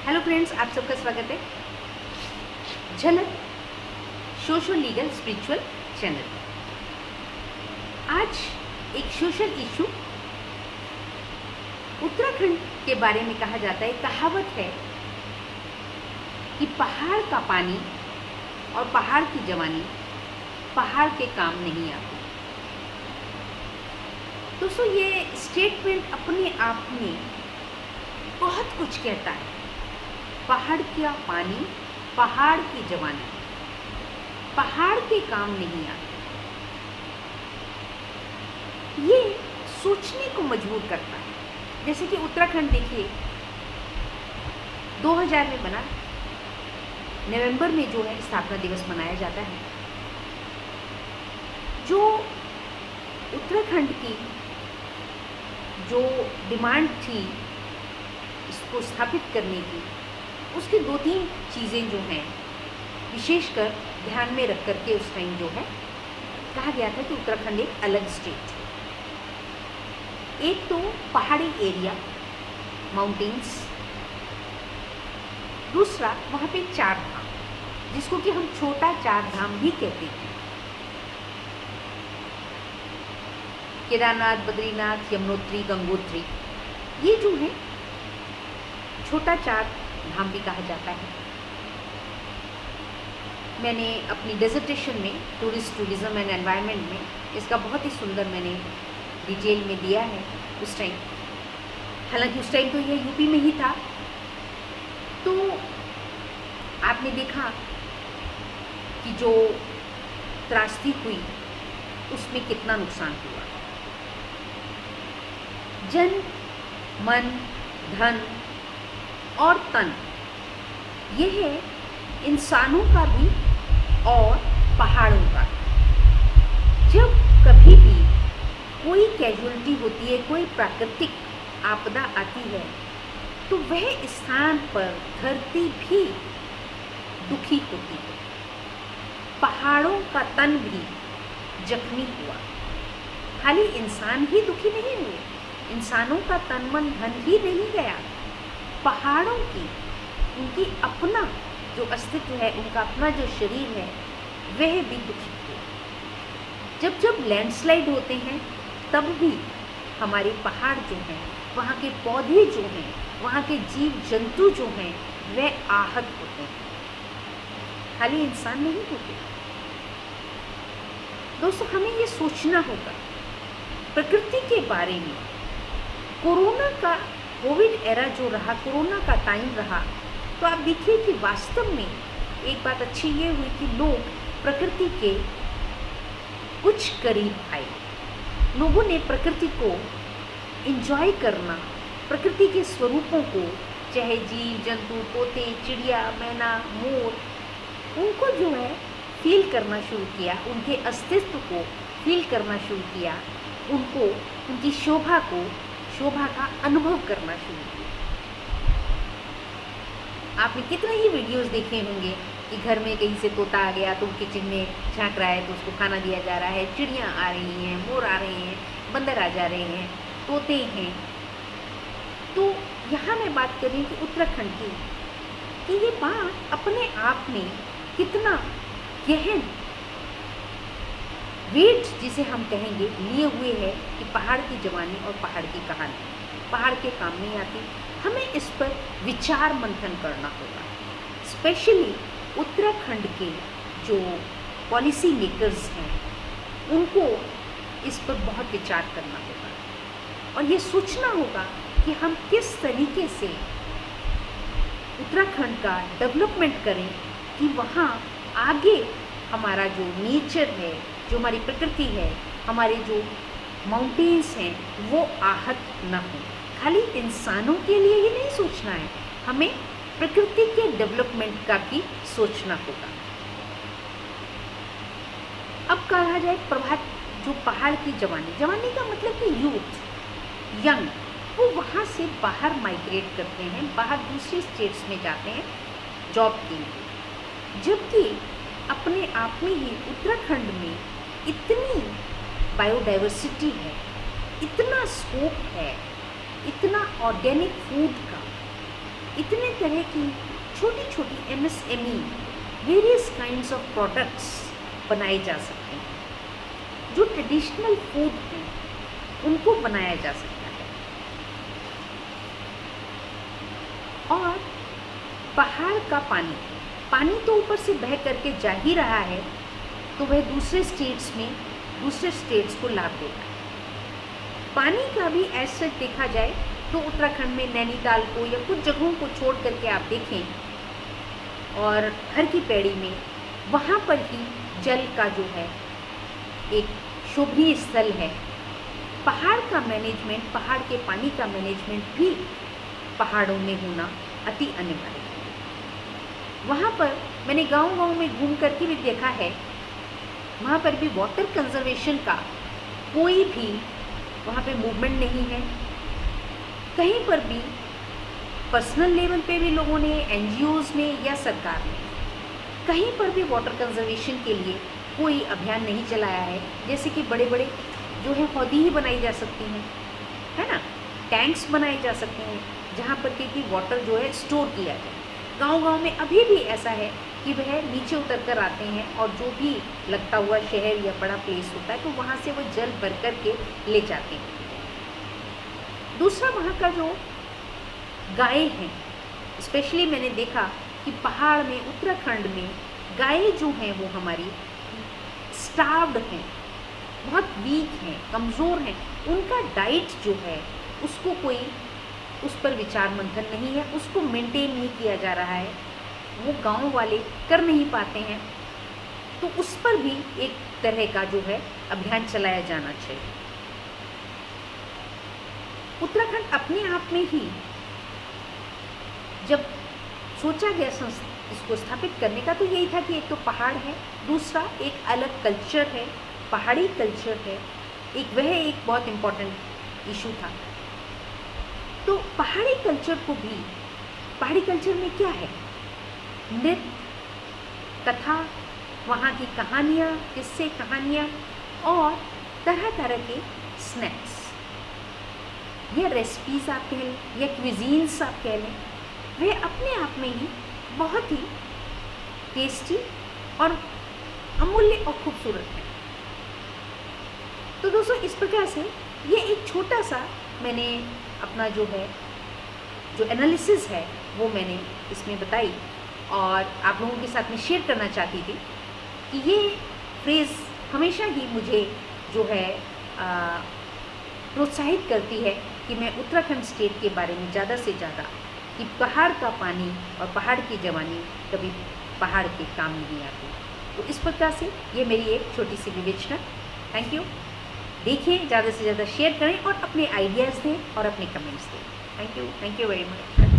Hello friends, आप सबका स्वागत है झलक सोशल लीगल स्पिरिचुअल चैनल। आज एक सोशल इशू उत्तराखंड के बारे में कहा जाता है। कहावत है कि पहाड़ का पानी और पहाड़ की जवानी पहाड़ के काम नहीं आती। दोस्तों, ये स्टेटमेंट अपने आप में बहुत कुछ कहता है। पहाड़ का पानी पहाड़ की जवानी पहाड़ के काम नहीं आते। ये सोचने को मजबूर करता है। जैसे कि उत्तराखंड देखिए, 2000 में बना, नवंबर में जो है स्थापना दिवस मनाया जाता है। जो उत्तराखंड की जो डिमांड थी इसको स्थापित करने की, उसकी 2-3 चीज़ें जो हैं विशेषकर ध्यान में रख करके उस टाइम जो है कहा गया था कि उत्तराखंड एक अलग स्टेट है। एक तो पहाड़ी एरिया, माउंटेन्स। दूसरा वहाँ पे 4 धाम, जिसको कि हम छोटा 4 धाम भी कहते हैं। केदारनाथ, बद्रीनाथ, यमुनोत्री, गंगोत्री, ये जो है छोटा 4 धाम भी कहा जाता है। मैंने अपनी डिसर्टेशन में टूरिज्म एंड एनवायरनमेंट में इसका बहुत ही सुंदर मैंने डिटेल में दिया है उस टाइम। हालांकि उस टाइम तो यह यूपी में ही था। तो आपने देखा कि जो त्रासदी हुई उसमें कितना नुकसान हुआ। जन, मन, धन और तन, यह है इंसानों का भी और पहाड़ों का। जब कभी भी कोई कैजुअलिटी होती है, कोई प्राकृतिक आपदा आती है, तो वह स्थान पर धरती भी दुखी होती है। पहाड़ों का तन भी जख्मी हुआ। खाली इंसान ही दुखी नहीं हुए, इंसानों का तन मन धन ही नहीं गया। पहाड़ों की उनकी अपना जो अस्तित्व है, उनका अपना जो शरीर है, वह भी दुखी हुआ। जब लैंडस्लाइड होते हैं तब भी हमारे पहाड़ जो हैं, वहाँ के पौधे जो हैं, वहाँ के जीव जंतु जो हैं, वह आहत होते हैं। खाली इंसान नहीं होते। दोस्तों, हमें ये सोचना होगा प्रकृति के बारे में। कोविड एरा जो रहा, कोरोना का टाइम रहा, तो आप देखिए कि वास्तव में एक बात अच्छी ये हुई कि लोग प्रकृति के कुछ करीब आए। लोगों ने प्रकृति को एंजॉय करना, प्रकृति के स्वरूपों को, चाहे जीव जंतु, तोते, चिड़िया, मैना, मोर, उनको जो है फील करना शुरू किया, उनके अस्तित्व को फील करना शुरू किया, उनको उनकी शोभा का अनुभव करना शुरू किया। आपने कितने ही वीडियोस देखे होंगे कि घर में कहीं से तोता आ गया तो किचन में झांक रहा है तो उसको खाना दिया जा रहा है, चिड़ियाँ आ रही हैं, मोर आ रहे हैं, बंदर आ जा रहे हैं, तोते हैं। तो यहाँ मैं बात कर रही हूँ कि उत्तराखंड की, कि ये बात अपने आप में कितना गहन वेट, जिसे हम कहेंगे, लिए हुए है कि पहाड़ की जवानी और पहाड़ की कहानी पहाड़ के काम नहीं आती। हमें इस पर विचार मंथन करना होगा। स्पेशली उत्तराखंड के जो पॉलिसी मेकर्स हैं, उनको इस पर बहुत विचार करना होगा और ये सोचना होगा कि हम किस तरीके से उत्तराखंड का डेवलपमेंट करें कि वहाँ आगे हमारा जो नेचर है, जो हमारी प्रकृति है, हमारे जो माउंटेन्स हैं, वो आहत न हो। खाली इंसानों के लिए ही नहीं सोचना है, हमें प्रकृति के डेवलपमेंट का भी सोचना होगा। अब कहा जाए जो पहाड़ की जवानी का मतलब कि यूथ, यंग, वो वहाँ से बाहर माइग्रेट करते हैं, बाहर दूसरे स्टेट्स में जाते हैं जॉब के लिए। जबकि अपने आप में ही उत्तराखंड में इतनी बायोडाइवर्सिटी है, इतना स्कोप है, इतना ऑर्गेनिक फूड का, इतने तरह की छोटी छोटी MSME various kinds of products बनाए जा सकते हैं। जो ट्रेडिशनल फूड हैं उनको बनाया जा सकता है। और पहाड़ का पानी तो ऊपर से बह करके जा ही रहा है, तो वह दूसरे स्टेट्स को लाभ देगा। पानी का भी ऐसे देखा जाए तो उत्तराखंड में नैनीताल को या कुछ जगहों को छोड़ करके आप देखें और हर की पैड़ी में वहाँ पर ही जल का जो है एक शोभनीय स्थल है। पहाड़ का मैनेजमेंट, पहाड़ के पानी का मैनेजमेंट भी पहाड़ों में होना अति अनिवार्य है। वहाँ पर मैंने गांव-गांव में घूम करके भी देखा है, वहाँ पर भी वाटर कंजर्वेशन का कोई भी वहाँ पे मूवमेंट नहीं है। कहीं पर भी पर्सनल लेवल पे भी लोगों ने, NGOs ने या सरकार ने कहीं पर भी वाटर कंजर्वेशन के लिए कोई अभियान नहीं चलाया है। जैसे कि बड़े बड़े जो है हौदी ही बनाई जा सकती हैं, है ना, टैंक्स बनाए जा सकते हैं जहाँ पर कि वाटर जो है स्टोर किया जाए। गांव-गांव में अभी भी ऐसा है कि वह नीचे उतर कर आते हैं और जो भी लगता हुआ शहर या बड़ा प्लेस होता है तो वहाँ से वो जल भर कर के ले जाते हैं। दूसरा, वहाँ का जो गाय हैं, स्पेशली मैंने देखा कि पहाड़ में, उत्तराखंड में गायें जो हैं वो हमारी स्टार्व्ड हैं, बहुत वीक हैं, कमज़ोर हैं। उनका डाइट जो है उसको कोई उस पर विचार मंथन नहीं है, उसको मेंटेन नहीं किया जा रहा है, वो गांव वाले कर नहीं पाते हैं। तो उस पर भी एक तरह का जो है अभियान चलाया जाना चाहिए। उत्तराखंड अपने आप में ही जब सोचा गया इसको स्थापित करने का तो यही था कि एक तो पहाड़ है, दूसरा एक अलग कल्चर है, पहाड़ी कल्चर है, वह एक बहुत इम्पोर्टेंट इशू था। तो पहाड़ी कल्चर को भी, पहाड़ी कल्चर में क्या है, नृत्य, कथा, वहाँ की कहानियाँ, किस्से कहानियाँ और तरह तरह के स्नैक्स या रेसिपीज़ आप कह लें या क्विजीन्स आप कह लें, वह अपने आप में ही बहुत ही टेस्टी और अमूल्य और खूबसूरत है। तो दोस्तों, इस प्रकार से ये एक छोटा सा मैंने अपना जो एनालिसिस है वो मैंने इसमें बताई और आप लोगों के साथ में शेयर करना चाहती थी कि ये फ्रेज़ हमेशा ही मुझे जो है प्रोत्साहित करती है कि मैं उत्तराखंड स्टेट के बारे में ज़्यादा से ज़्यादा, कि पहाड़ का पानी और पहाड़ की जवानी कभी पहाड़ के काम नहीं आती। तो इस प्रकार से ये मेरी एक छोटी सी विवेचना। Thank you. देखिए, ज़्यादा से ज़्यादा शेयर करें और अपने आइडियाज़ दें और अपने कमेंट्स दें। Thank you very much.